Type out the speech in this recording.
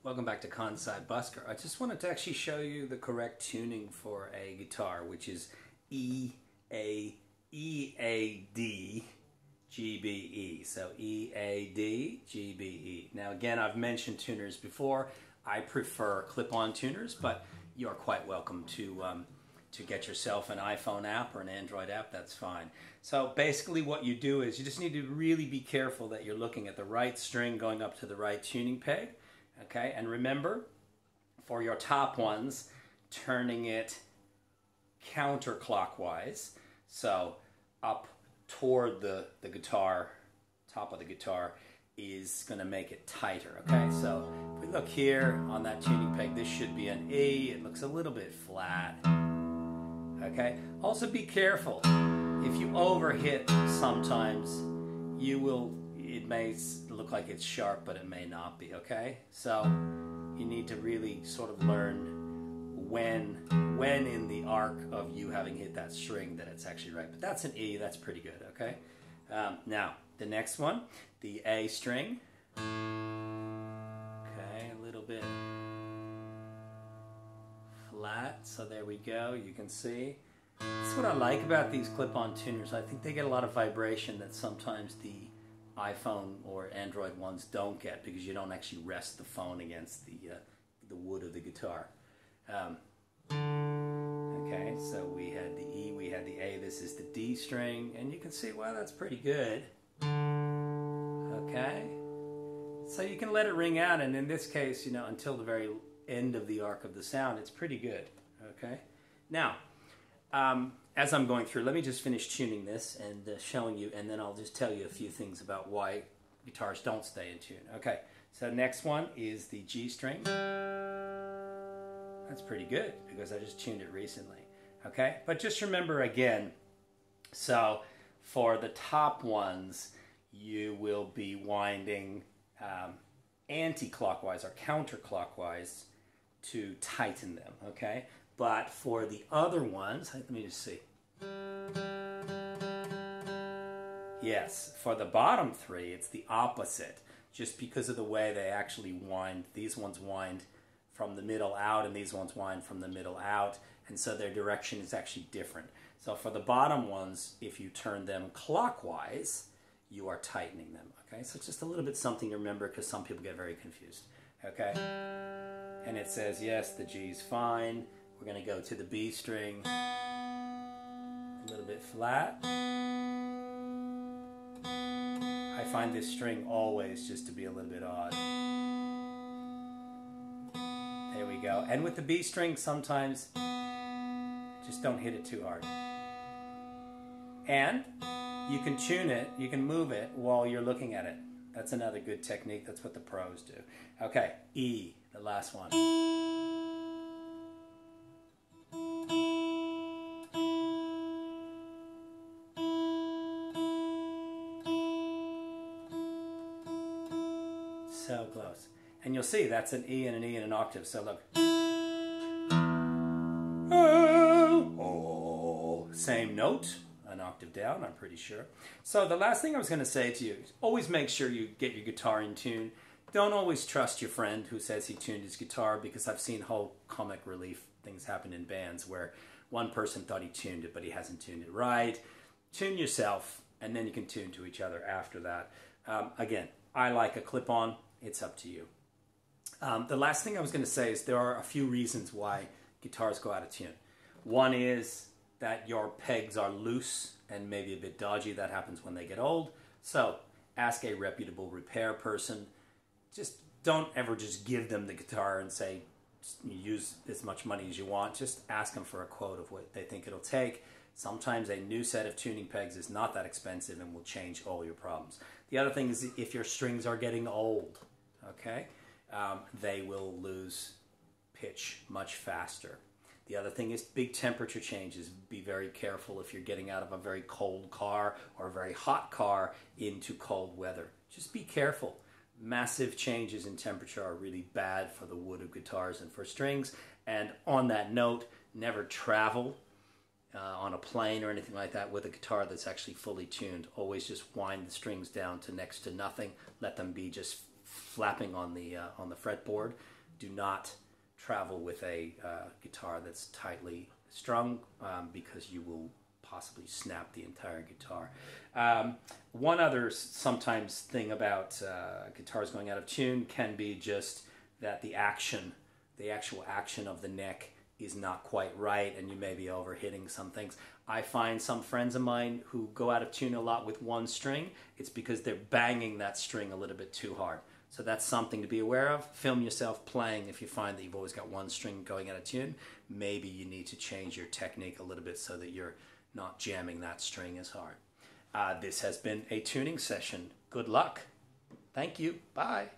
Welcome back to Kansai Busker. I just wanted to actually show you the correct tuning for a guitar, which is E, A, E, A, D, G, B, E. So E, A, D, G, B, E. Now again, I've mentioned tuners before. I prefer clip-on tuners, but you're quite welcome to get yourself an iPhone app or an Android app. That's fine. So basically what you do is you just need to really be careful that you're looking at the right string going up to the right tuning peg. Okay, and remember, for your top ones, turning it counterclockwise, so up toward the guitar, top of the guitar, is going to make it tighter. Okay, so if we look here on that tuning peg, this should be an E. It looks a little bit flat. Okay, also be careful. If you overhit sometimes, it may look like it's sharp, but it may not be, okay? So you need to really sort of learn when in the arc of you having hit that string that it's actually right. But that's an E, that's pretty good, okay? Now, the next one, the A string. Okay, a little bit flat, so there we go, you can see. That's what I like about these clip-on tuners. I think they get a lot of vibration that sometimes the iPhone or Android ones don't get, because you don't actually rest the phone against the wood of the guitar. Okay, so we had the E, we had the A, this is the D string, and you can see, well, that's pretty good. Okay, so you can let it ring out, and in this case, you know, until the very end of the arc of the sound, it's pretty good. Okay, now, as I'm going through, let me just finish tuning this and showing you, and then I'll just tell you a few things about why guitars don't stay in tune. Okay, so next one is the G string. That's pretty good because I just tuned it recently. Okay, but just remember again, so for the top ones, you will be winding anti-clockwise or counterclockwise to tighten them, okay? But for the other ones, let me just see. Yes, for the bottom three, it's the opposite, just because of the way they actually wind. These ones wind from the middle out, and these ones wind from the middle out, and so their direction is actually different. So for the bottom ones, if you turn them clockwise, you are tightening them, okay? So it's just a little bit something to remember, because some people get very confused, okay? And it says, yes, the G is fine. We're going to go to the B string, a little bit flat. I find this string always just to be a little bit odd. There we go. And with the B string, sometimes just don't hit it too hard. And you can tune it, you can move it while you're looking at it. That's another good technique. That's what the pros do. Okay, E, the last one. So close. And you'll see that's an E and an octave. So look. Oh, same note, an octave down, I'm pretty sure. So the last thing I was going to say to you is always make sure you get your guitar in tune. Don't always trust your friend who says he tuned his guitar, because I've seen whole comic relief things happen in bands where one person thought he tuned it, but he hasn't tuned it right. Tune yourself, and then you can tune to each other after that. Again, I like a clip-on. It's up to you. The last thing I was going to say is there are a few reasons why guitars go out of tune. One is that your pegs are loose and maybe a bit dodgy. That happens when they get old. So ask a reputable repair person. Just don't ever just give them the guitar and say, use as much money as you want. Just ask them for a quote of what they think it'll take. Sometimes a new set of tuning pegs is not that expensive and will change all your problems. The other thing is if your strings are getting old, okay, they will lose pitch much faster. The other thing is big temperature changes. Be very careful if you're getting out of a very cold car or a very hot car into cold weather. Just be careful. Massive changes in temperature are really bad for the wood of guitars and for strings. And on that note, never travel on a plane or anything like that with a guitar that's actually fully tuned. Always just wind the strings down to next to nothing. Let them be just flapping on the fretboard. Do not travel with a guitar that's tightly strung because you will possibly snap the entire guitar. One other sometimes thing about guitars going out of tune can be just that the actual action of the neck is not quite right, and you may be overhitting some things. I find some friends of mine who go out of tune a lot with one string. It's because they're banging that string a little bit too hard. So that's something to be aware of. Film yourself playing if you find that you've always got one string going out of tune. Maybe you need to change your technique a little bit so that you're not jamming that string as hard. This has been a tuning session. Good luck. Thank you. Bye.